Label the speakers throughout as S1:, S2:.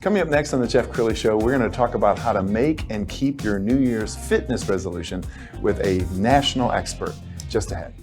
S1: Coming up next on the Jeff Crilley Show, we're going to talk about how to make and keep your New Year's fitness resolution with a national expert. Just ahead.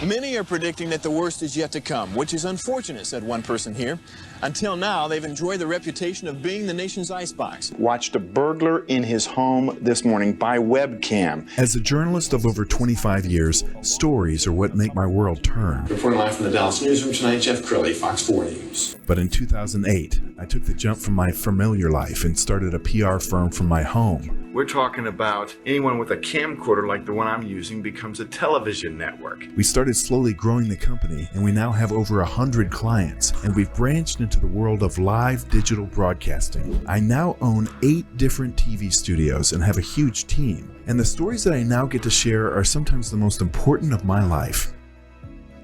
S2: Many are predicting that the worst is yet to come, which is unfortunate, said one person here. Until now, they've enjoyed the reputation of being the nation's icebox.
S1: Watched a burglar in his home this morning by webcam.
S3: As a journalist of over 25 years, stories are what make my world turn.
S2: Reporting live from the Dallas newsroom tonight, Jeff Crilley, Fox 4 News.
S3: But in 2008, I took the jump from my familiar life and started a PR firm from my home.
S1: We're talking about anyone with a camcorder like the one I'm using becomes a television network.
S3: We started slowly growing the company, and we now have over 100 clients, and we've branched into the world of live digital broadcasting. I now own 8 different TV studios and have a huge team. And the stories that I now get to share are sometimes the most important of my life.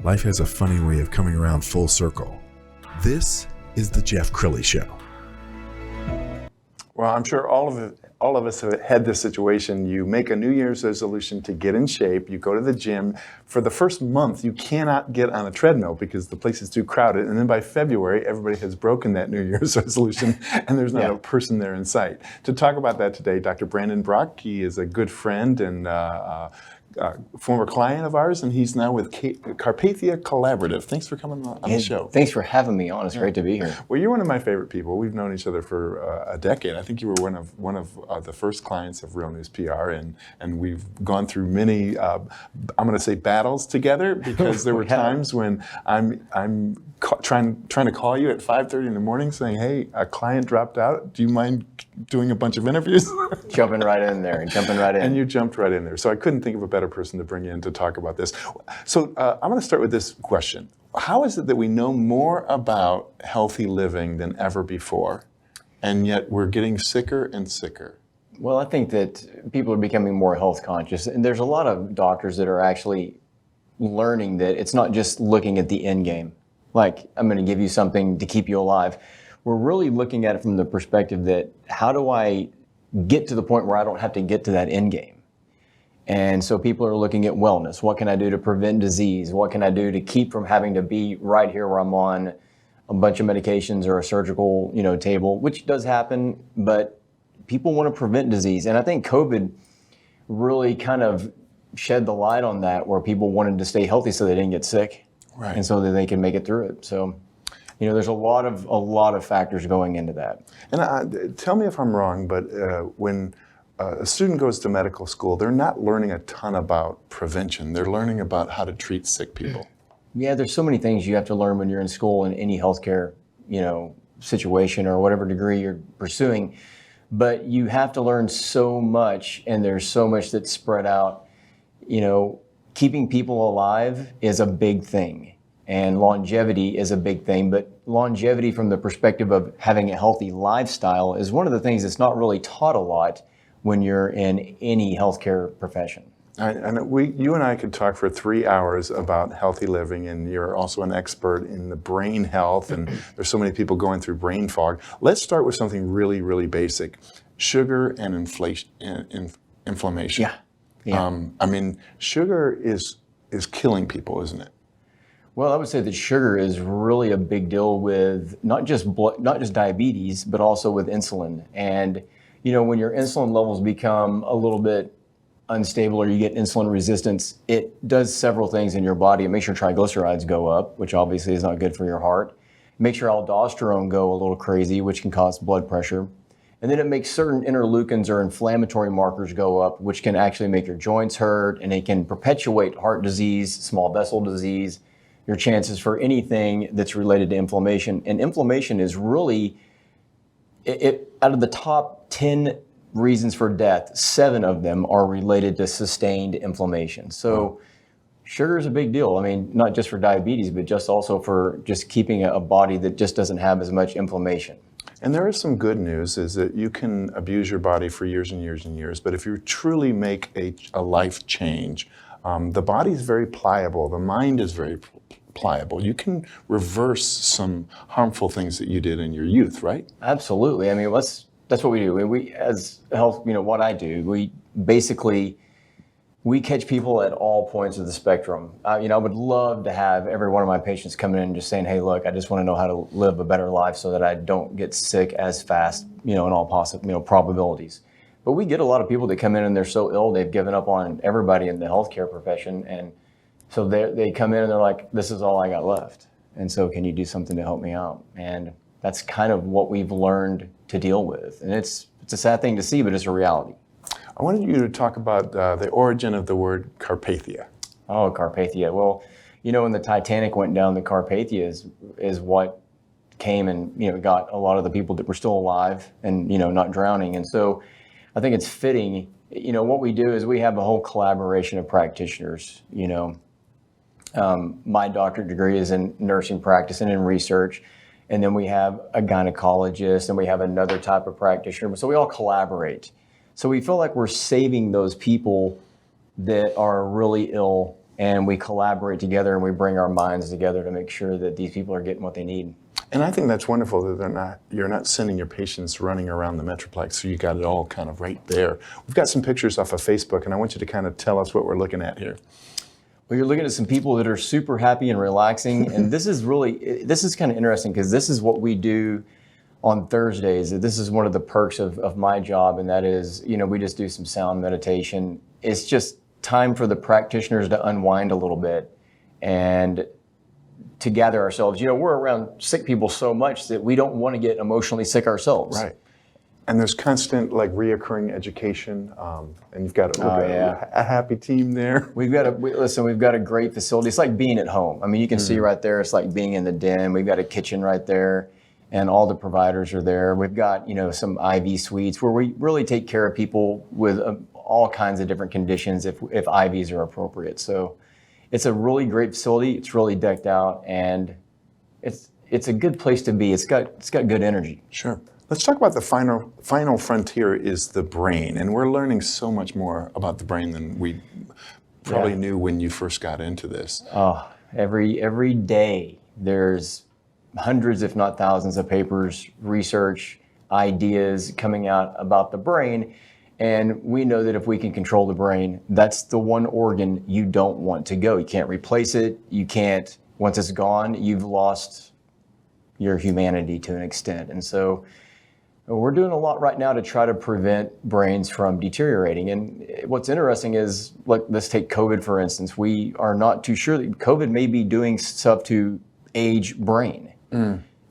S3: Life has a funny way of coming around full circle. This is the Jeff Crilley Show.
S1: Well, I'm sure all of us have had this situation. You make a New Year's resolution to get in shape. You go to the gym. For the first month, you cannot get on a treadmill because the place is too crowded. And then by February, everybody has broken that New Year's resolution, and there's not a person there in sight. To talk about that today, Dr. Brandon Brock. He is a good friend and former client of ours, and he's now with Carpathia Collaborative. Thanks for coming on the show.
S4: Thanks for having me on. It's great to be here.
S1: Well, you're one of my favorite people. We've known each other for a decade. I think you were one of the first clients of Real News PR, and we've gone through many, I'm going to say battles together, because there were times when I'm trying to call you at 5:30 in the morning saying, hey, a client dropped out. Do you mind doing a bunch of interviews?
S4: Jumping right in.
S1: And you jumped right in there. So I couldn't think of a better person to bring in to talk about this. So I'm going to start with this question. How is it that we know more about healthy living than ever before, and yet we're getting sicker and sicker?
S4: Well, I think that people are becoming more health conscious, and there's a lot of doctors that are actually learning that it's not just looking at the end game. Like, I'm going to give you something to keep you alive. We're really looking at it from the perspective that how do I get to the point where I don't have to get to that end game? And so people are looking at wellness. What can I do to prevent disease? What can I do to keep from having to be right here where I'm on a bunch of medications or a surgical, table, which does happen, but people want to prevent disease. And I think COVID really kind of shed the light on that, where people wanted to stay healthy so they didn't get sick. Right. And so that they can make it through it. So, there's a lot of factors going into that.
S1: And tell me if I'm wrong, but when a student goes to medical school, they're not learning a ton about prevention. They're learning about how to treat sick people.
S4: Yeah, there's so many things you have to learn when you're in school in any healthcare, situation or whatever degree you're pursuing. But you have to learn so much, and there's so much that's spread out. Keeping people alive is a big thing, and longevity is a big thing, but longevity from the perspective of having a healthy lifestyle is one of the things that's not really taught a lot when you're in any healthcare profession.
S1: You and I could talk for 3 hours about healthy living, and you're also an expert in the brain health, and there's so many people going through brain fog. Let's start with something really, really basic: sugar and inflammation.
S4: Yeah.
S1: Sugar is killing people, isn't it?
S4: Well, I would say that sugar is really a big deal with not just diabetes, but also with insulin. And when your insulin levels become a little bit unstable, or you get insulin resistance, it does several things in your body. It makes your triglycerides go up, which obviously is not good for your heart. It makes your aldosterone go a little crazy, which can cause blood pressure. And then it makes certain interleukins or inflammatory markers go up, which can actually make your joints hurt, and it can perpetuate heart disease, small vessel disease, your chances for anything that's related to inflammation. And inflammation is really, out of the top 10 reasons for death, 7 of them are related to sustained inflammation. So sugar is a big deal. Not just for diabetes, but just also for just keeping a body that just doesn't have as much inflammation.
S1: And there is some good news, is that you can abuse your body for years and years and years, but if you truly make a life change, the body is very pliable, the mind is very pliable. You can reverse some harmful things that you did in your youth, right?
S4: Absolutely. That's what we do. We as health, what I do, we basically We catch people at all points of the spectrum. I would love to have every one of my patients coming in and just saying, hey, look, I just want to know how to live a better life so that I don't get sick as fast, in all possible, probabilities. But we get a lot of people that come in and they're so ill, they've given up on everybody in the healthcare profession. And so they come in and they're like, this is all I got left. And so can you do something to help me out? And that's kind of what we've learned to deal with. And it's a sad thing to see, but it's a reality.
S1: I wanted you to talk about the origin of the word Carpathia.
S4: Oh, Carpathia. Well, when the Titanic went down, the Carpathia is what came and, got a lot of the people that were still alive and, not drowning. And so I think it's fitting, what we do is we have a whole collaboration of practitioners, my doctorate degree is in nursing practice and in research. And then we have a gynecologist and we have another type of practitioner. So we all collaborate. So we feel like we're saving those people that are really ill, and we collaborate together and we bring our minds together to make sure that these people are getting what they need.
S1: And I think that's wonderful that you're not sending your patients running around the Metroplex, so you got it all kind of right there. We've got some pictures off of Facebook, and I want you to kind of tell us what we're looking at here.
S4: Well, you're looking at some people that are super happy and relaxing, and this is kind of interesting because this is what we do on Thursdays. This is one of the perks of my job, and that is, we just do some sound meditation. It's just time for the practitioners to unwind a little bit and to gather ourselves. We're around sick people so much that we don't want to get emotionally sick ourselves.
S1: Right. And there's constant, reoccurring education, and you've got a happy team there.
S4: We've got a great facility. It's like being at home. I mean, you can see right there, it's like being in the den. We've got a kitchen right there, and all the providers are there. We've got, some IV suites where we really take care of people with all kinds of different conditions if IVs are appropriate. So it's a really great facility. It's really decked out, and it's a good place to be. It's got good energy.
S1: Sure. Let's talk about the final frontier is the brain, and we're learning so much more about the brain than we probably knew when you first got into this.
S4: Oh, every day there's hundreds, if not thousands, of papers, research, ideas coming out about the brain. And we know that if we can control the brain, that's the one organ you don't want to go. You can't replace it. You can't, once it's gone, you've lost your humanity to an extent. And so we're doing a lot right now to try to prevent brains from deteriorating. And what's interesting is, let's take COVID, for instance. We are not too sure that COVID may be doing stuff to age brain.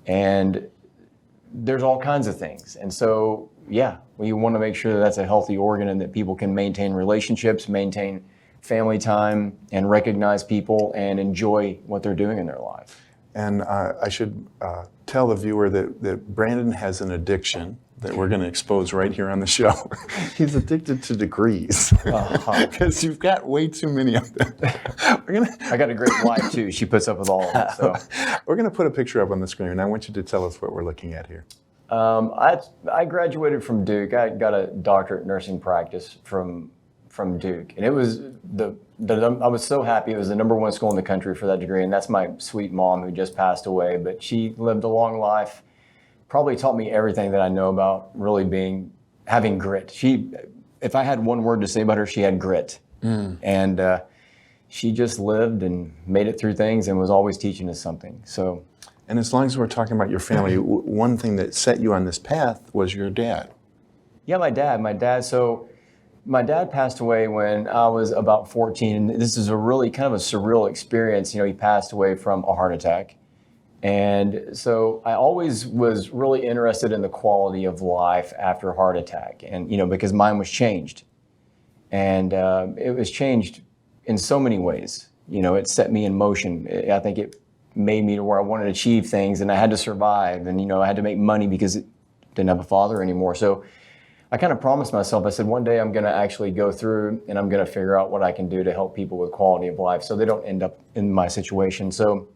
S4: And there's all kinds of things. And so, we want to make sure that that's a healthy organ and that people can maintain relationships, maintain family time, and recognize people and enjoy what they're doing in their life.
S1: And I should tell the viewer that Brandon has an addiction that we're going to expose right here on the show. He's addicted to degrees because you've got way too many of them.
S4: I got a great wife too. She puts up with all of them. So.
S1: We're going to put a picture up on the screen, and I want you to tell us what we're looking at here.
S4: I graduated from Duke. I got a doctorate in nursing practice from Duke, and it was I was so happy. It was the #1 school in the country for that degree, and that's my sweet mom who just passed away. But she lived a long life. Probably taught me everything that I know about really having grit. If I had one word to say about her, she had grit. And she just lived and made it through things and was always teaching us something. So,
S1: and as long as we're talking about your family, one thing that set you on this path was your dad.
S4: Yeah, my dad. So my dad passed away when I was about 14. And this is a really kind of a surreal experience. He passed away from a heart attack. And so I always was really interested in the quality of life after a heart attack. And, because mine was changed. And it was changed in so many ways. It set me in motion. I think it made me to where I wanted to achieve things, and I had to survive, and I had to make money because I didn't have a father anymore. So I kind of promised myself, I said, one day I'm going to actually go through and I'm going to figure out what I can do to help people with quality of life so they don't end up in my situation. So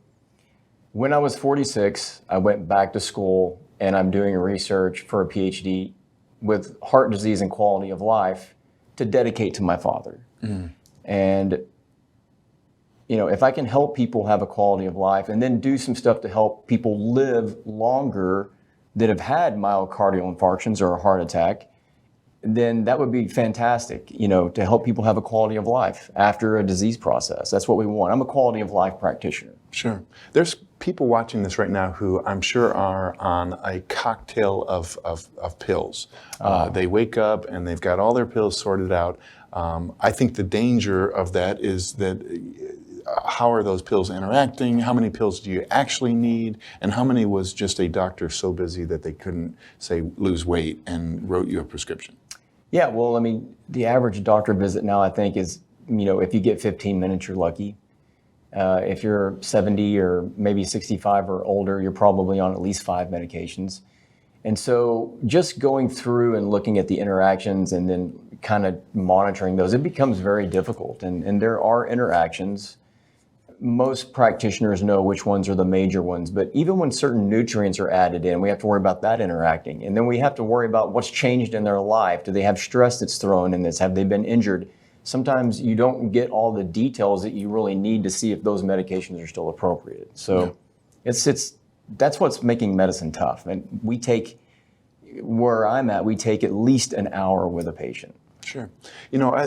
S4: when I was 46, I went back to school, and I'm doing research for a PhD with heart disease and quality of life to dedicate to my father. And if I can help people have a quality of life and then do some stuff to help people live longer that have had myocardial infarctions or a heart attack, then that would be fantastic, to help people have a quality of life after a disease process. That's what we want. I'm a quality of life practitioner.
S1: Sure. There's people watching this right now who I'm sure are on a cocktail of pills. They wake up and they've got all their pills sorted out. I think the danger of that is that how are those pills interacting? How many pills do you actually need? And how many was just a doctor so busy that they couldn't, say, lose weight and wrote you a prescription?
S4: Yeah, well, the average doctor visit now, I think, is, if you get 15 minutes, you're lucky. If you're 70 or maybe 65 or older, you're probably on at least 5 medications. And so just going through and looking at the interactions and then kind of monitoring those, it becomes very difficult. And there are interactions. Most practitioners know which ones are the major ones, but even when certain nutrients are added in, we have to worry about that interacting. And then we have to worry about what's changed in their life. Do they have stress that's thrown in this? Have they been injured? Sometimes you don't get all the details that you really need to see if those medications are still appropriate. So that's what's making medicine tough. And where I'm at, we take at least an hour with a patient.
S1: Sure.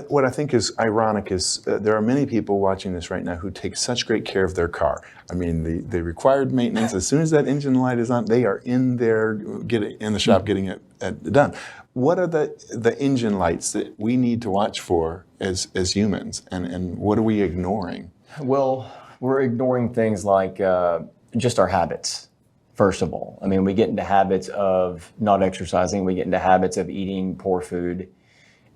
S1: What I think is ironic is there are many people watching this right now who take such great care of their car. The required maintenance, as soon as that engine light is on, they are in there, in the shop getting it done. What are the engine lights that we need to watch for as humans, and what are we ignoring?
S4: Well, we're ignoring things like just our habits, first of all. We get into habits of not exercising, we get into habits of eating poor food.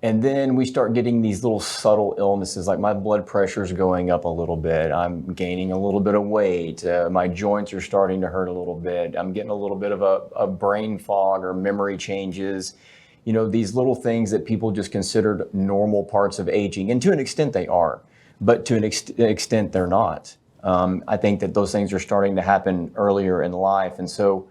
S4: And then we start getting these little subtle illnesses, like my blood pressure is going up a little bit. I'm gaining a little bit of weight. My joints are starting to hurt a little bit. I'm getting a little bit of a brain fog or memory changes. These little things that people just considered normal parts of aging. And to an extent they are, but to an extent they're not. I think that those things are starting to happen earlier in life. And so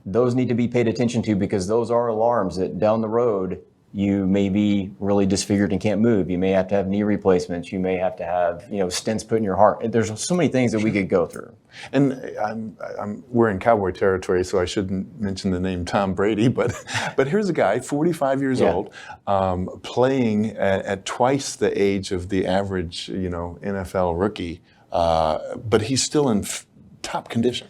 S4: those need to be paid attention to, because those are alarms that down the road, you may be really disfigured and can't move. You may have to have knee replacements. You may have to have, stents put in your heart. There's so many things that we could go through.
S1: And we're in cowboy territory, so I shouldn't mention the name Tom Brady, but here's a guy, 45 years old, playing at twice the age of the average, NFL rookie, but he's still in top condition.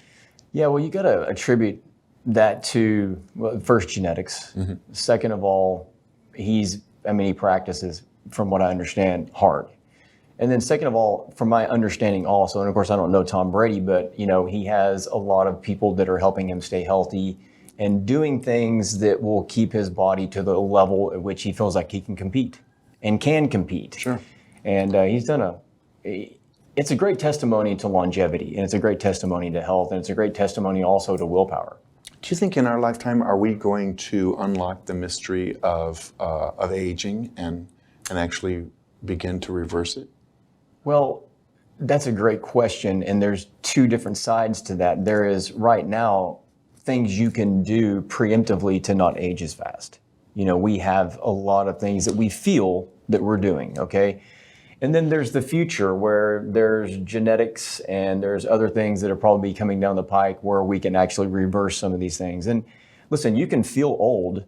S4: Yeah, well, you got to attribute that to, first, genetics. Mm-hmm. Second of all, he practices, from what I understand, hard. And then second of all, from my understanding also, and of course I don't know Tom Brady, but he has a lot of people that are helping him stay healthy and doing things that will keep his body to the level at which he feels like he can compete and can compete.
S1: Sure.
S4: And he's done it's a great testimony to longevity, and it's a great testimony to health, and it's a great testimony also to willpower.
S1: Do you think in our lifetime are we going to unlock the mystery of aging and actually begin to reverse it?
S4: Well, that's a great question, and there's two different sides to that. There is right now things you can do preemptively to not age as fast. We have a lot of things that we feel that we're doing, okay? And then there's the future, where there's genetics and there's other things that are probably coming down the pike where we can actually reverse some of these things. And listen, you can feel old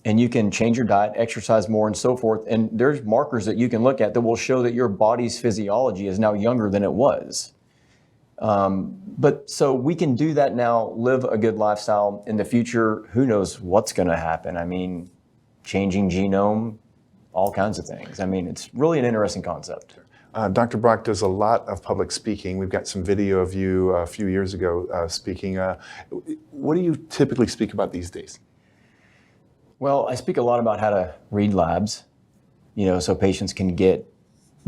S4: and you can change your diet, exercise more and so forth. And there's markers that you can look at that will show that your body's physiology is now younger than it was. But so we can do that now, live a good lifestyle. In the future, who knows what's going to happen? Changing genome, all kinds of things. It's really an interesting concept.
S1: Dr. Brock does a lot of public speaking. We've got some video of you a few years ago speaking. What do you typically speak about these days?
S4: Well, I speak a lot about how to read labs, so patients can get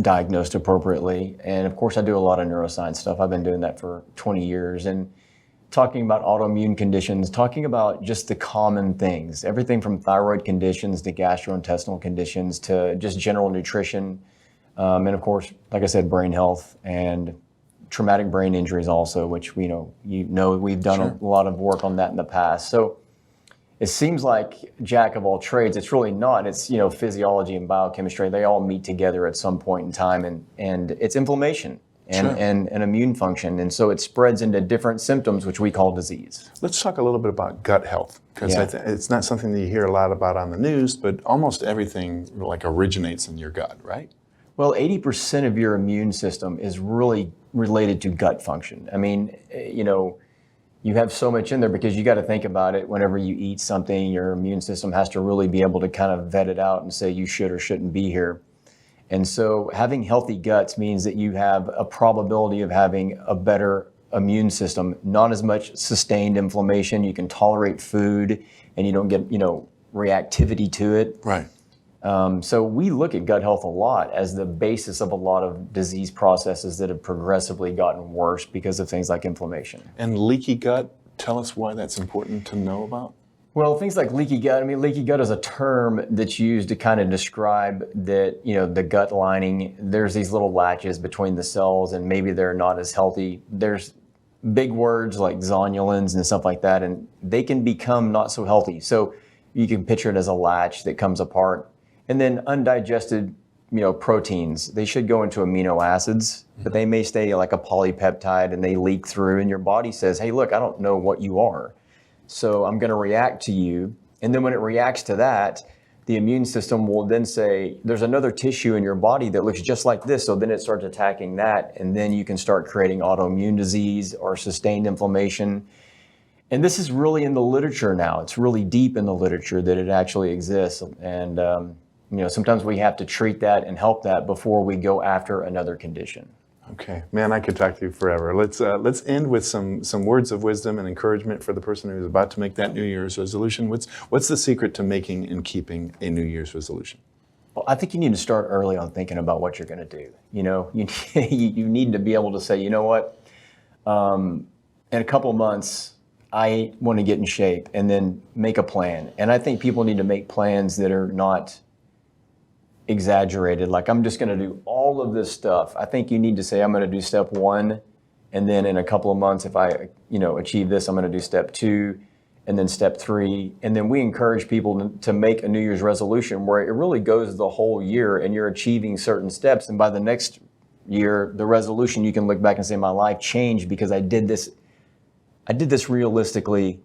S4: diagnosed appropriately. And of course, I do a lot of neuroscience stuff. I've been doing that for 20 years. And talking about autoimmune conditions, talking about just the common things, everything from thyroid conditions to gastrointestinal conditions to just general nutrition. And of course, like I said, brain health and traumatic brain injuries also, which we've done a lot of work on that in the past. So it seems like jack of all trades. It's really not. It's, physiology and biochemistry. They all meet together at some point in time, and it's inflammation. and immune function. And so it spreads into different symptoms, which we call disease.
S1: Let's talk a little bit about gut health, because it's not something that you hear a lot about on the news, but almost everything like originates in your gut, right?
S4: Well, 80% of your immune system is really related to gut function. I mean, you have so much in there because you got to think about it. Whenever you eat something, your immune system has to really be able to kind of vet it out and say you should or shouldn't be here. And so having healthy guts means that you have a probability of having a better immune system, not as much sustained inflammation. You can tolerate food and you don't get, reactivity to it.
S1: Right.
S4: So we look at gut health a lot as the basis of a lot of disease processes that have progressively gotten worse because of things like inflammation.
S1: And leaky gut, tell us why that's important to know about.
S4: Well, things like leaky gut, leaky gut is a term that's used to kind of describe that, the gut lining, there's these little latches between the cells and maybe they're not as healthy. There's big words like zonulins and stuff like that, and they can become not so healthy. So you can picture it as a latch that comes apart. And then undigested, proteins, they should go into amino acids, but they may stay like a polypeptide and they leak through and your body says, hey, look, I don't know what you are. So I'm going to react to you. And then when it reacts to that, the immune system will then say, there's another tissue in your body that looks just like this. So then it starts attacking that. And then you can start creating autoimmune disease or sustained inflammation. And this is really in the literature now. It's really deep in the literature that it actually exists. And, sometimes we have to treat that and help that before we go after another condition.
S1: Okay, man, I could talk to you forever. Let's end with some words of wisdom and encouragement for the person who's about to make that New Year's resolution. What's the secret to making and keeping a New Year's resolution?
S4: Well, I think you need to start early on thinking about what you're going to do. You need to be able to say, you know what, in a couple of months, I want to get in shape, and then make a plan. And I think people need to make plans that are not exaggerated, like I'm just going to do all of this stuff. I think you need to say I'm going to do step 1, and then in a couple of months, if I achieve this, I'm going to do step 2, and then step 3. And then we encourage people to make a New Year's resolution where it really goes the whole year and you're achieving certain steps. And by the next year, the resolution, you can look back and say, my life changed because I did this realistically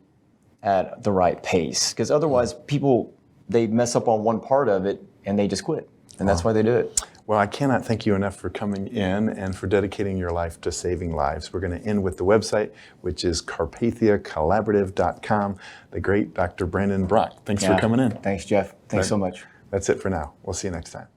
S4: at the right pace. Because otherwise people, they mess up on one part of it and they just quit. And that's why they do it.
S1: Well, I cannot thank you enough for coming in and for dedicating your life to saving lives. We're going to end with the website, which is carpathiacollaborative.com. The great Dr. Brandon Brock. Thanks for coming in.
S4: Thanks, Jeff. Thanks so much.
S1: That's it for now. We'll see you next time.